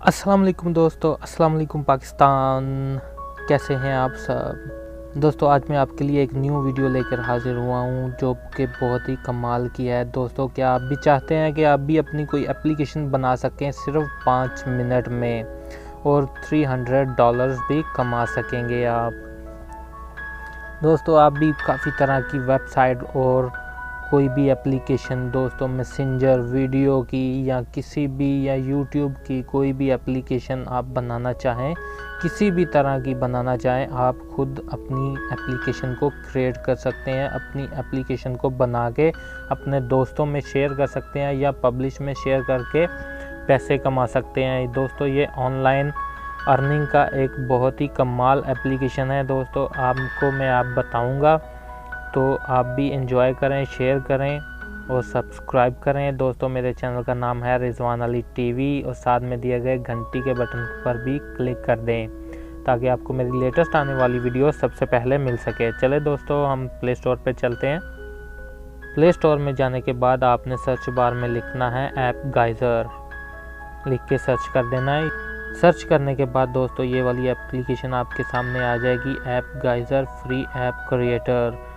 अस्सलाम वालेकुम दोस्तों, अस्सलाम वालेकुम पाकिस्तान। कैसे हैं आप सब दोस्तों? आज मैं आपके लिए एक न्यू वीडियो लेकर हाजिर हुआ हूं जो कि बहुत ही कमाल की है। दोस्तों, क्या आप भी चाहते हैं कि आप भी अपनी कोई एप्लीकेशन बना सकें सिर्फ 5 मिनट में और $300 भी कमा सकेंगे आप? दोस्तों, आप भी काफ़ी तरह की वेबसाइट और कोई भी एप्लीकेशन दोस्तों मैसेंजर वीडियो की या किसी भी या यूट्यूब की कोई भी एप्लीकेशन आप बनाना चाहें, किसी भी तरह की बनाना चाहें, आप खुद अपनी एप्लीकेशन को क्रिएट कर सकते हैं। अपनी एप्लीकेशन को बना के अपने दोस्तों में शेयर कर सकते हैं या पब्लिश में शेयर करके पैसे कमा सकते हैं। दोस्तों, ये ऑनलाइन अर्निंग का एक बहुत ही कमाल एप्लीकेशन है। दोस्तों, आपको मैं बताऊंगा, तो आप भी एंजॉय करें, शेयर करें और सब्सक्राइब करें। दोस्तों, मेरे चैनल का नाम है रिजवान अली टीवी और साथ में दिए गए घंटी के बटन पर भी क्लिक कर दें ताकि आपको मेरी लेटेस्ट आने वाली वीडियो सबसे पहले मिल सके। चले दोस्तों, हम प्ले स्टोर पर चलते हैं। प्ले स्टोर में जाने के बाद आपने सर्च बार में लिखना है ऐप गाइजर, लिख के सर्च कर देना है। सर्च करने के बाद दोस्तों ये वाली एप्लीकेशन आपके सामने आ जाएगी, app geyser free app creator.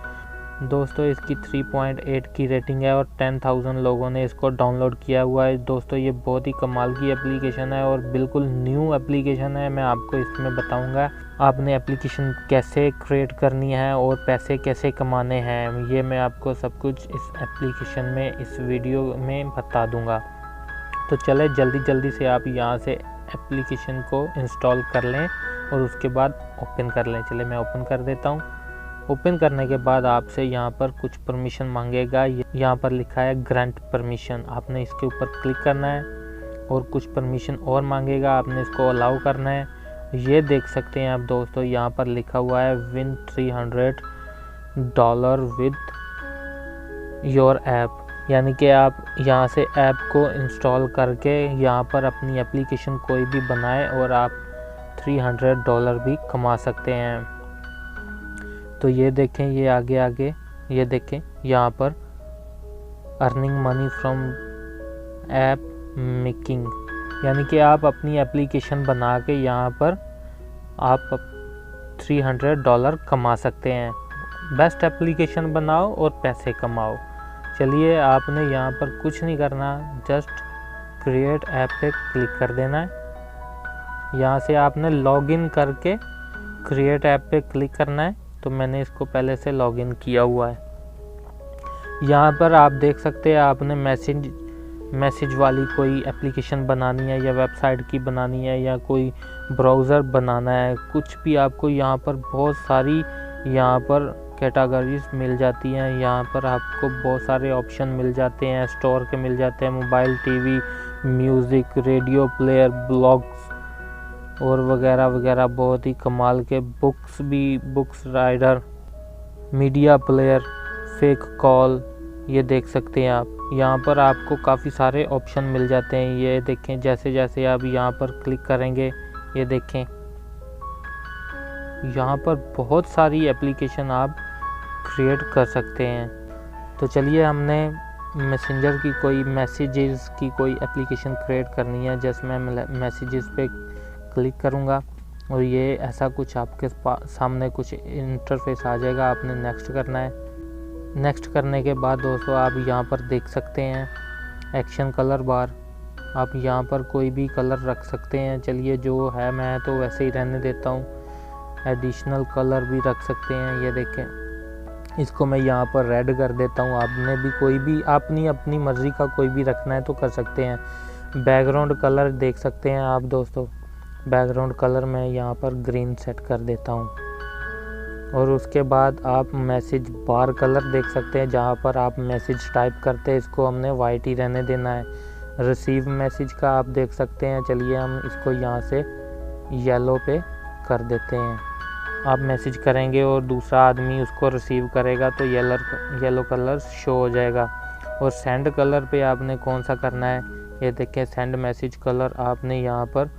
दोस्तों, इसकी 3.8 की रेटिंग है और 10,000 लोगों ने इसको डाउनलोड किया हुआ है। दोस्तों, ये बहुत ही कमाल की एप्लीकेशन है और बिल्कुल न्यू एप्लीकेशन है। मैं आपको इसमें बताऊंगा आपने एप्लीकेशन कैसे क्रिएट करनी है और पैसे कैसे कमाने हैं। ये मैं आपको सब कुछ इस एप्लीकेशन में, इस वीडियो में बता दूंगा। तो चले जल्दी से आप यहाँ से एप्लीकेशन को इंस्टॉल कर लें और उसके बाद ओपन कर लें। चले मैं ओपन कर देता हूँ। ओपन करने के बाद आपसे यहाँ पर कुछ परमिशन मांगेगा। यहाँ पर लिखा है ग्रांट परमिशन, आपने इसके ऊपर क्लिक करना है और कुछ परमिशन और मांगेगा, आपने इसको अलाउ करना है। ये देख सकते हैं आप दोस्तों, यहाँ पर लिखा हुआ है विन $300 विद योर ऐप, यानी कि आप यहाँ से ऐप को इंस्टॉल करके यहाँ पर अपनी एप्लीकेशन कोई भी बनाए और आप $300 भी कमा सकते हैं। तो ये देखें, ये आगे ये देखें, यहाँ पर earning money from app making, यानी कि आप अपनी एप्लीकेशन बना के यहाँ पर आप $300 कमा सकते हैं। बेस्ट एप्लीकेशन बनाओ और पैसे कमाओ। चलिए, आपने यहाँ पर कुछ नहीं करना, जस्ट क्रिएट ऐप पे क्लिक कर देना है। यहाँ से आपने लॉगिन करके क्रिएट ऐप पे क्लिक करना है। तो मैंने इसको पहले से लॉगिन किया हुआ है। यहाँ पर आप देख सकते हैं आपने मैसेज वाली कोई एप्लीकेशन बनानी है या वेबसाइट की बनानी है या कोई ब्राउज़र बनाना है, कुछ भी आपको यहाँ पर बहुत सारी यहाँ पर कैटेगरीज मिल जाती हैं। यहाँ पर आपको बहुत सारे ऑप्शन मिल जाते हैं, स्टोर के मिल जाते हैं, mobile, TV, music, radio player, blogs और वगैरह वगैरह, बहुत ही कमाल के books reader, media player, fake call, ये देख सकते हैं आप। यहाँ पर आपको काफ़ी सारे ऑप्शन मिल जाते हैं। ये देखें, जैसे आप यहाँ पर क्लिक करेंगे, ये देखें यहाँ पर बहुत सारी एप्लीकेशन आप क्रिएट कर सकते हैं। तो चलिए, हमने मैसेंजर की कोई मैसेजेस की कोई एप्लीकेशन क्रिएट करनी है। जैसे मैं मैसेजेस पे क्लिक करूँगा और ये ऐसा कुछ आपके सामने कुछ इंटरफेस आ जाएगा। आपने नेक्स्ट करना है। नेक्स्ट करने के बाद दोस्तों आप यहाँ पर देख सकते हैं एक्शन कलर बार, आप यहाँ पर कोई भी कलर रख सकते हैं। चलिए, जो है मैं तो वैसे ही रहने देता हूँ। एडिशनल कलर भी रख सकते हैं। ये देखें, इसको मैं यहाँ पर रेड कर देता हूँ। आपने भी कोई भी अपनी मर्ज़ी का कोई भी रखना है तो कर सकते हैं। बैकग्राउंड कलर देख सकते हैं आप दोस्तों, बैकग्राउंड कलर मैं यहाँ पर ग्रीन सेट कर देता हूँ। और उसके बाद आप मैसेज बार कलर देख सकते हैं, जहाँ पर आप मैसेज टाइप करते हैं, इसको हमने वाइट ही रहने देना है। रिसीव मैसेज का आप देख सकते हैं। चलिए, हम इसको यहाँ से येलो पे कर देते हैं। आप मैसेज करेंगे और दूसरा आदमी उसको रिसीव करेगा तो येलो कलर शो हो जाएगा। और सेंड कलर पे आपने कौन सा करना है, ये देखें, सेंड मैसेज कलर आपने यहाँ पर,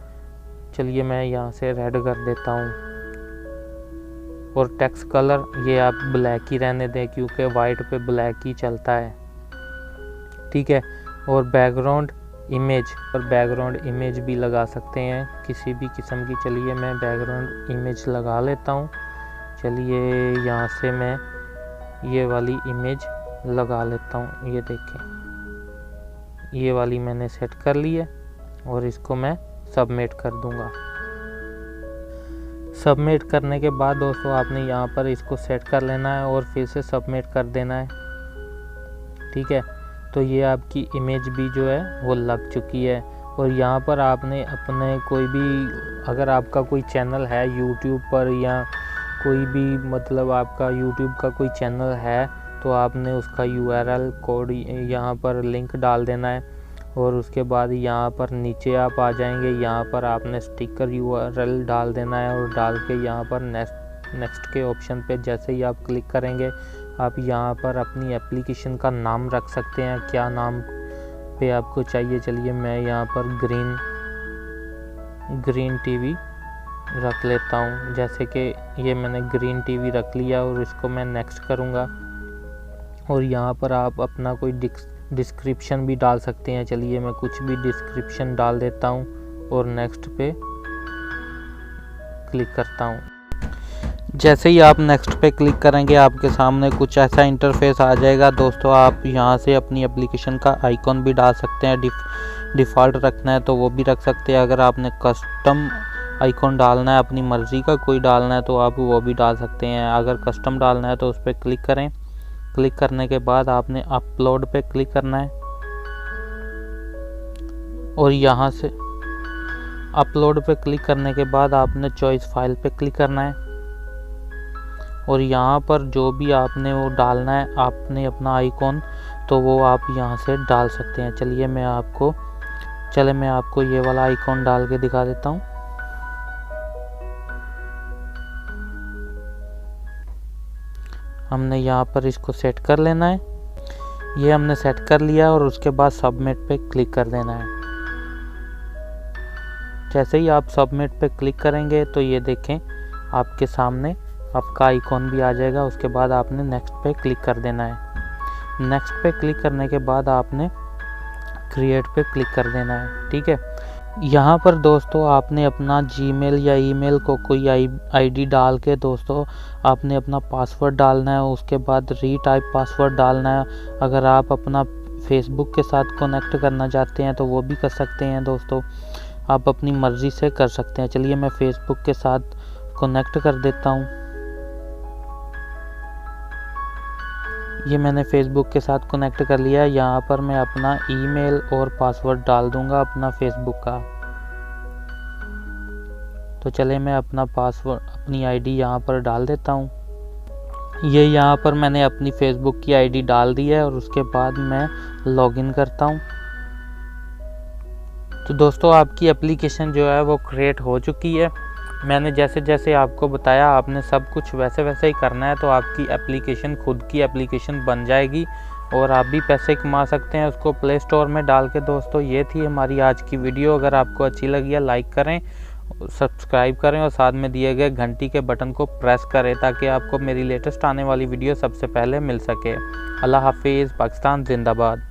चलिए मैं यहाँ से रेड कर देता हूँ। और टेक्स्ट कलर ये आप ब्लैक ही रहने दें क्योंकि वाइट पे ब्लैक ही चलता है, ठीक है। और बैकग्राउंड इमेज और बैकग्राउंड इमेज भी लगा सकते हैं किसी भी किस्म की। चलिए मैं बैकग्राउंड इमेज लगा लेता हूँ। चलिए यहाँ से मैं ये वाली इमेज लगा लेता हूँ। ये देखें, ये वाली मैंने सेट कर ली है और इसको मैं सबमिट कर दूंगा। सबमिट करने के बाद दोस्तों आपने यहाँ पर इसको सेट कर लेना है और फिर से सबमिट कर देना है। ठीक है, तो ये आपकी इमेज भी जो है वो लग चुकी है। और यहाँ पर आपने अपने कोई भी, अगर आपका कोई चैनल है यूट्यूब पर या कोई भी मतलब आपका यूट्यूब का कोई चैनल है, तो आपने उसका URL कोड यहाँ पर लिंक डाल देना है। और उसके बाद यहाँ पर नीचे आप आ जाएंगे, यहाँ पर आपने स्टिकर URL डाल देना है और डाल के यहाँ पर नेक्स्ट के ऑप्शन पे जैसे ही आप क्लिक करेंगे, आप यहाँ पर अपनी एप्लीकेशन का नाम रख सकते हैं। क्या नाम पे आपको चाहिए, चलिए मैं यहाँ पर ग्रीन टीवी रख लेता हूँ। जैसे कि ये मैंने ग्रीन टीवी रख लिया और इसको मैं नेक्स्ट करूँगा। और यहाँ पर आप अपना कोई डिस्क्रिप्शन भी डाल सकते हैं। चलिए मैं कुछ भी डिस्क्रिप्शन डाल देता हूँ और नेक्स्ट पे क्लिक करता हूँ। जैसे ही आप नेक्स्ट पे क्लिक करेंगे आपके सामने कुछ ऐसा इंटरफेस आ जाएगा। दोस्तों आप यहाँ से अपनी एप्लीकेशन का आइकॉन भी डाल सकते हैं। डिफ़ॉल्ट रखना है तो वो भी रख सकते हैं। अगर आपने कस्टम आइकॉन डालना है, अपनी मर्ज़ी का कोई डालना है, तो आप वो भी डाल सकते हैं। अगर कस्टम डालना है तो उस पर क्लिक करें। क्लिक करने के बाद आपने अपलोड पे क्लिक करना है और यहाँ से अपलोड पे क्लिक करने के बाद आपने चॉइस फाइल पे क्लिक करना है। और यहाँ पर जो भी आपने वो डालना है, आपने अपना आइकॉन, तो वो आप यहाँ से डाल सकते हैं। चलिए मैं आपको ये वाला आइकॉन डाल के दिखा देता हूँ। हमने यहाँ पर इसको सेट कर लेना है। ये हमने सेट कर लिया और उसके बाद सबमिट पे क्लिक कर देना है। जैसे ही आप सबमिट पे क्लिक करेंगे तो ये देखें आपके सामने आपका आइकॉन भी आ जाएगा। उसके बाद आपने नेक्स्ट पे क्लिक कर देना है। नेक्स्ट पे क्लिक करने के बाद आपने क्रिएट पे क्लिक कर देना है। ठीक है, यहाँ पर दोस्तों आपने अपना जीमेल या ईमेल को कोई आईडी डाल के दोस्तों आपने अपना पासवर्ड डालना है। उसके बाद रीटाइप पासवर्ड डालना है। अगर आप अपना फेसबुक के साथ कनेक्ट करना चाहते हैं तो वो भी कर सकते हैं। दोस्तों आप अपनी मर्ज़ी से कर सकते हैं। चलिए मैं फेसबुक के साथ कनेक्ट कर देता हूँ। ये मैंने फेसबुक के साथ कनेक्ट कर लिया। यहाँ पर मैं अपना ईमेल और पासवर्ड डाल दूंगा अपना फेसबुक का। तो चले मैं अपना पासवर्ड, अपनी आईडी यहाँ पर डाल देता हूँ। ये यहाँ पर मैंने अपनी फेसबुक की आईडी डाल दी है और उसके बाद मैं लॉगिन करता हूँ। तो दोस्तों आपकी एप्लीकेशन जो है वो क्रिएट हो चुकी है। मैंने जैसे जैसे आपको बताया आपने सब कुछ वैसे वैसे ही करना है, तो आपकी एप्लीकेशन खुद की एप्लीकेशन बन जाएगी और आप भी पैसे कमा सकते हैं उसको प्ले स्टोर में डाल के। दोस्तों ये थी हमारी आज की वीडियो। अगर आपको अच्छी लगी है लाइक करें, सब्सक्राइब करें और साथ में दिए गए घंटी के बटन को प्रेस करें ताकि आपको मेरी लेटेस्ट आने वाली वीडियो सबसे पहले मिल सके। अल्लाह हाफिज़। पाकिस्तान जिंदाबाद।